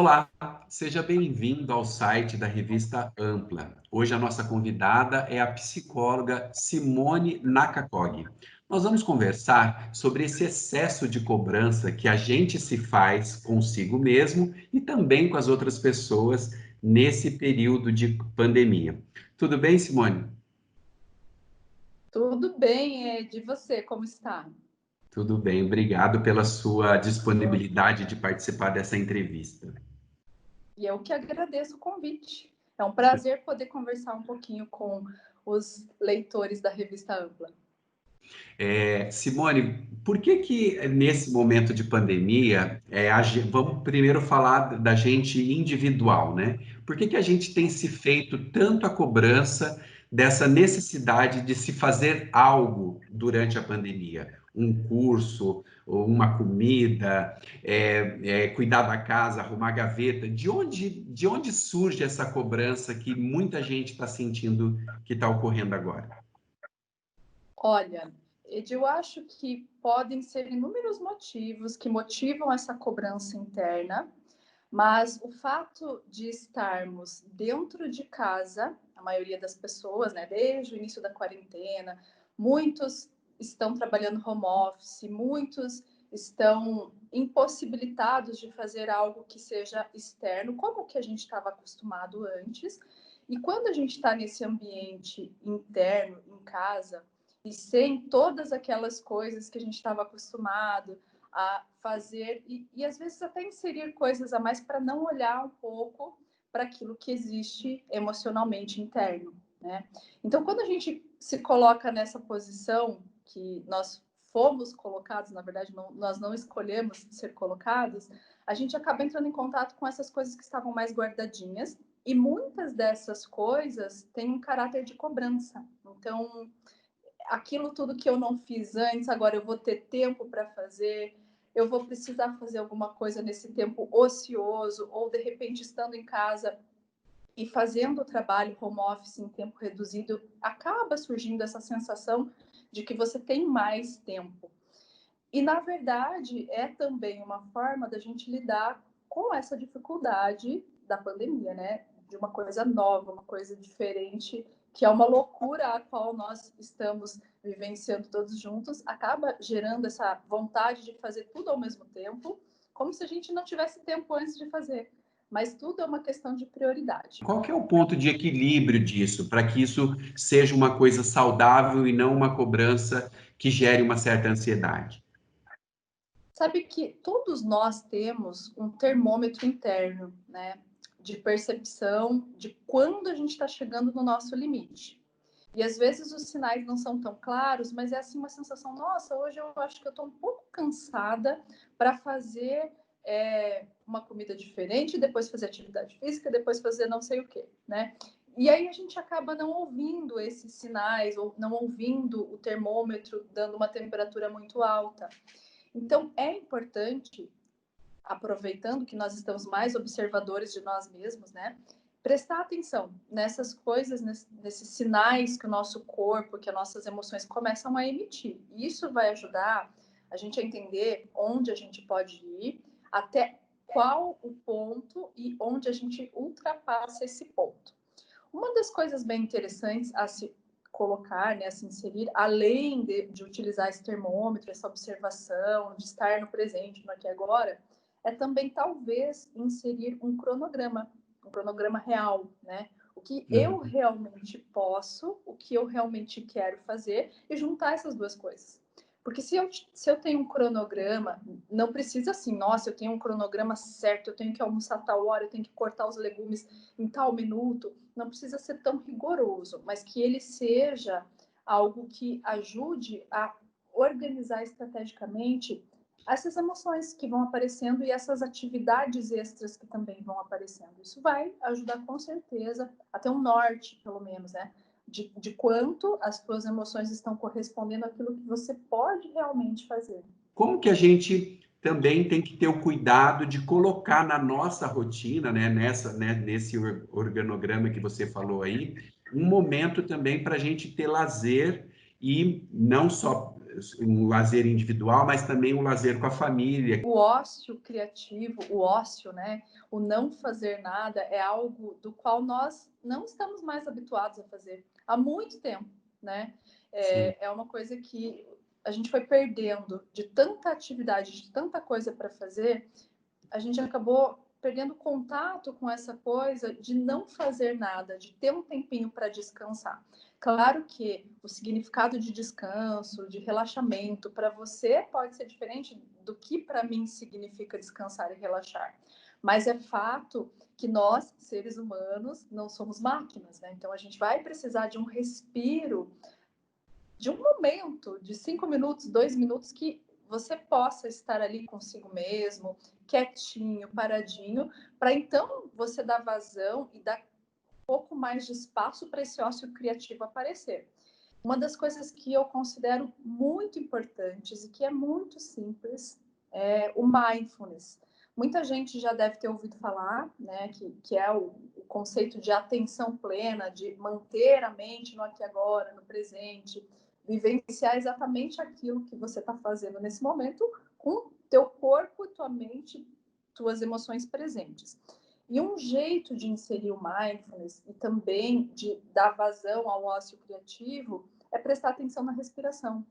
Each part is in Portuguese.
Olá, seja bem-vindo ao site da Revista Ampla. Hoje a nossa convidada é a psicóloga Simone Nakakog. Nós vamos conversar sobre esse excesso de cobrança que a gente se faz consigo mesmo e também com as outras pessoas nesse período de pandemia. Tudo bem, Simone? Tudo bem, Ed. E você, como está? Tudo bem, obrigado pela sua disponibilidade de participar dessa entrevista. E eu que agradeço o convite. É um prazer poder conversar um pouquinho com os leitores da Revista Ampla. Simone, por que nesse momento de pandemia, vamos primeiro falar da gente individual, né? Por que a gente tem se feito tanto a cobrança dessa necessidade de se fazer algo durante a pandemia? Um curso, ou uma comida, cuidar da casa, arrumar a gaveta. De onde surge essa cobrança que muita gente está sentindo que está ocorrendo agora? Olha, Ed, eu acho que podem ser inúmeros motivos que motivam essa cobrança interna, mas o fato de estarmos dentro de casa, a maioria das pessoas, né, desde o início da quarentena, muitos estão trabalhando home office, muitos estão impossibilitados de fazer algo que seja externo, como que a gente estava acostumado antes. E quando a gente está nesse ambiente interno, em casa, e sem todas aquelas coisas que a gente estava acostumado a fazer e às vezes até inserir coisas a mais para não olhar um pouco para aquilo que existe emocionalmente interno, né? Então, quando a gente se coloca nessa posição que nós fomos colocados, na verdade, nós não escolhemos ser colocados, a gente acaba entrando em contato com essas coisas que estavam mais guardadinhas e muitas dessas coisas têm um caráter de cobrança. Então, aquilo tudo que eu não fiz antes, agora eu vou ter tempo para fazer, eu vou precisar fazer alguma coisa nesse tempo ocioso, ou de repente estando em casa e fazendo o trabalho home office em tempo reduzido, acaba surgindo essa sensação de que você tem mais tempo. E, na verdade, é também uma forma da gente lidar com essa dificuldade da pandemia, né? De uma coisa nova, uma coisa diferente, que é uma loucura a qual nós estamos vivenciando todos juntos, acaba gerando essa vontade de fazer tudo ao mesmo tempo, como se a gente não tivesse tempo antes de fazer. Mas tudo é uma questão de prioridade. Qual que é o ponto de equilíbrio disso, para que isso seja uma coisa saudável e não uma cobrança que gere uma certa ansiedade? Sabe que todos nós temos um termômetro interno, né? De percepção de quando a gente está chegando no nosso limite. E às vezes os sinais não são tão claros, mas é assim uma sensação: nossa, hoje eu acho que eu estou um pouco cansada para fazer uma comida diferente, depois fazer atividade física, depois fazer não sei o quê, né? E aí a gente acaba não ouvindo esses sinais, ou não ouvindo o termômetro dando uma temperatura muito alta. Então, é importante, aproveitando que nós estamos mais observadores de nós mesmos, né? Prestar atenção nessas coisas, nesses sinais que o nosso corpo, que as nossas emoções começam a emitir. E isso vai ajudar a gente a entender onde a gente pode ir, até qual o ponto e onde a gente ultrapassa esse ponto. Uma das coisas bem interessantes a se colocar, né, a se inserir, além de utilizar esse termômetro, essa observação, de estar no presente, no aqui e agora, é também talvez inserir um cronograma real, né? O que eu Uhum. realmente posso, o que eu realmente quero fazer e juntar essas duas coisas. Porque se eu tenho um cronograma, não precisa assim, nossa, eu tenho um cronograma certo, eu tenho que almoçar tal hora, eu tenho que cortar os legumes em tal minuto, não precisa ser tão rigoroso, mas que ele seja algo que ajude a organizar estrategicamente essas emoções que vão aparecendo e essas atividades extras que também vão aparecendo. Isso vai ajudar com certeza a ter um norte, pelo menos, né? De quanto as suas emoções estão correspondendo àquilo que você pode realmente fazer. Como que a gente também tem que ter o cuidado de colocar na nossa rotina, né, nesse organograma que você falou aí, um momento também para a gente ter lazer e não só um lazer individual, mas também um lazer com a família. O ócio criativo, o ócio, né? O não fazer nada é algo do qual nós não estamos mais habituados a fazer há muito tempo, né? É uma coisa que a gente foi perdendo de tanta atividade, de tanta coisa para fazer, a gente acabou perdendo contato com essa coisa de não fazer nada, de ter um tempinho para descansar. Claro que o significado de descanso, de relaxamento, para você pode ser diferente do que para mim significa descansar e relaxar. Mas é fato que nós, seres humanos, não somos máquinas, né? Então a gente vai precisar de um respiro, de um momento, de 5 minutos, 2 minutos, que você possa estar ali consigo mesmo, quietinho, paradinho, para então você dar vazão e dar um pouco mais de espaço para esse ócio criativo aparecer. Uma das coisas que eu considero muito importantes e que é muito simples é o mindfulness. Muita gente já deve ter ouvido falar, né, que é o conceito de atenção plena, de manter a mente no aqui e agora, no presente, vivenciar exatamente aquilo que você está fazendo nesse momento com teu corpo, tua mente, tuas emoções presentes. E um jeito de inserir o mindfulness e também de dar vazão ao ócio criativo é prestar atenção na respiração.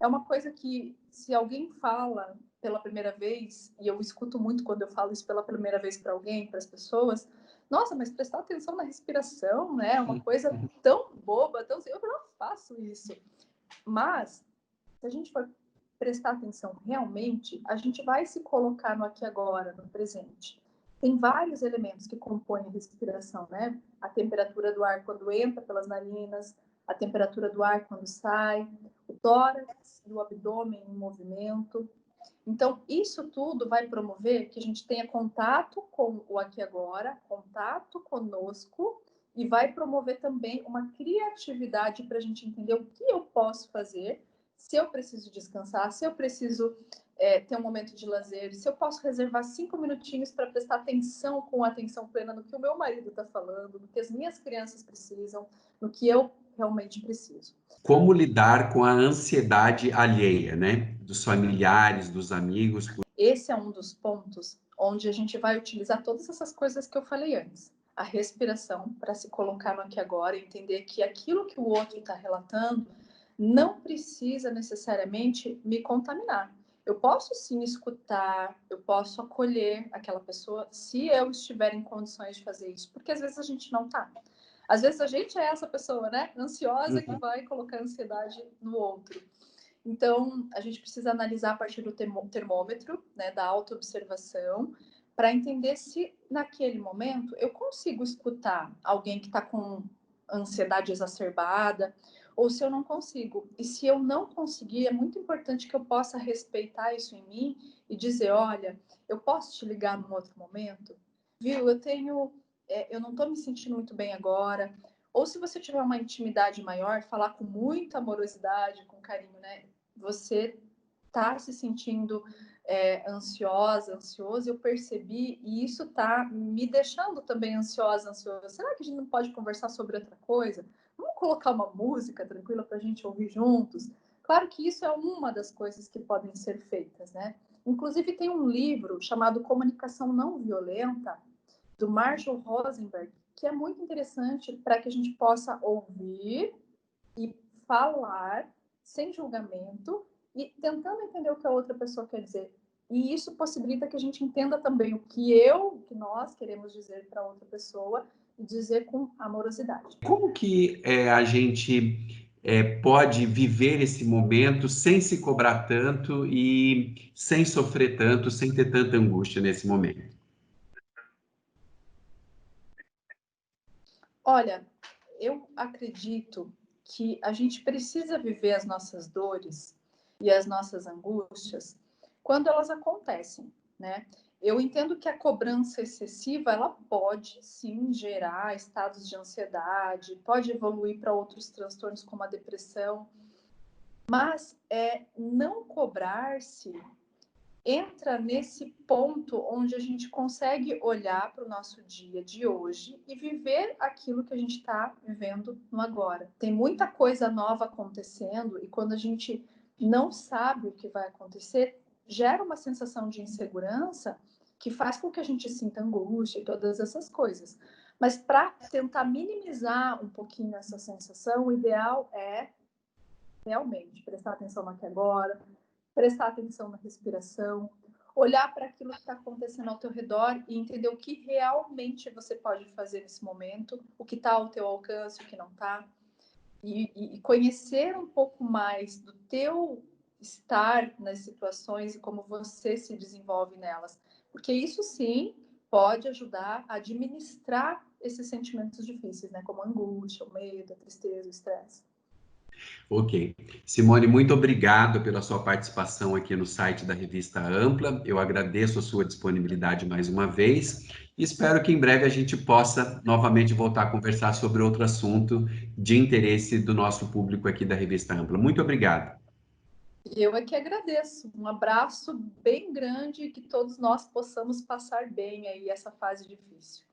É uma coisa que, se alguém fala pela primeira vez, e eu escuto muito quando eu falo isso pela primeira vez para alguém, para as pessoas, nossa, mas prestar atenção na respiração, né? É uma coisa tão boba, tão... Eu não faço isso. Mas, se a gente for prestar atenção realmente, a gente vai se colocar no aqui e agora, no presente. Tem vários elementos que compõem a respiração, né? A temperatura do ar quando entra pelas narinas, a temperatura do ar quando sai, o tórax e o abdômen em movimento. Então, isso tudo vai promover que a gente tenha contato com o aqui e agora, contato conosco, e vai promover também uma criatividade para a gente entender o que eu posso fazer, se eu preciso descansar, se eu preciso ter um momento de lazer, se eu posso reservar 5 minutinhos para prestar atenção com atenção plena no que o meu marido está falando, no que as minhas crianças precisam, no que eu realmente preciso. Como lidar com a ansiedade alheia, né? Dos familiares, dos amigos. Esse é um dos pontos onde a gente vai utilizar todas essas coisas que eu falei antes. A respiração, para se colocar no aqui e agora e entender que aquilo que o outro está relatando não precisa necessariamente me contaminar. Eu posso sim escutar, eu posso acolher aquela pessoa se eu estiver em condições de fazer isso, porque às vezes a gente não está. Às vezes a gente é essa pessoa, né, ansiosa, que vai colocar ansiedade no outro. Então, a gente precisa analisar a partir do termômetro, né, da autoobservação, para entender se naquele momento eu consigo escutar alguém que está com ansiedade exacerbada, ou se eu não consigo. E se eu não conseguir, é muito importante que eu possa respeitar isso em mim e dizer, olha, eu posso te ligar num outro momento? Viu, eu não estou me sentindo muito bem agora. Ou se você tiver uma intimidade maior, falar com muita amorosidade, com carinho, né? Você tá se sentindo ansiosa, ansioso, eu percebi, e isso tá me deixando também ansiosa, ansiosa. Será que a gente não pode conversar sobre outra coisa? Vamos colocar uma música tranquila para a gente ouvir juntos? Claro que isso é uma das coisas que podem ser feitas, né? Inclusive tem um livro chamado Comunicação Não Violenta, do Marshall Rosenberg, que é muito interessante para que a gente possa ouvir e falar sem julgamento e tentando entender o que a outra pessoa quer dizer. E isso possibilita que a gente entenda também o que nós queremos dizer para outra pessoa e dizer com amorosidade. Como que a gente pode viver esse momento sem se cobrar tanto e sem sofrer tanto, sem ter tanta angústia nesse momento? Olha, eu acredito que a gente precisa viver as nossas dores e as nossas angústias quando elas acontecem, né? Eu entendo que a cobrança excessiva, ela pode sim gerar estados de ansiedade, pode evoluir para outros transtornos como a depressão, mas não cobrar-se entra nesse ponto onde a gente consegue olhar para o nosso dia de hoje e viver aquilo que a gente está vivendo no agora. Tem muita coisa nova acontecendo e quando a gente não sabe o que vai acontecer, gera uma sensação de insegurança que faz com que a gente sinta angústia e todas essas coisas. Mas para tentar minimizar um pouquinho essa sensação, o ideal é realmente prestar atenção no aqui e agora, prestar atenção na respiração, olhar para aquilo que está acontecendo ao teu redor e entender o que realmente você pode fazer nesse momento, o que está ao teu alcance, o que não está, e conhecer um pouco mais do teu estar nas situações e como você se desenvolve nelas, porque isso sim pode ajudar a administrar esses sentimentos difíceis, né? Como a angústia, o medo, a tristeza, o estresse. Ok. Simone, muito obrigado pela sua participação aqui no site da Revista Ampla. Eu agradeço a sua disponibilidade mais uma vez e espero que em breve a gente possa novamente voltar a conversar sobre outro assunto de interesse do nosso público aqui da Revista Ampla. Muito obrigado. Eu é que agradeço. Um abraço bem grande e que todos nós possamos passar bem aí essa fase difícil.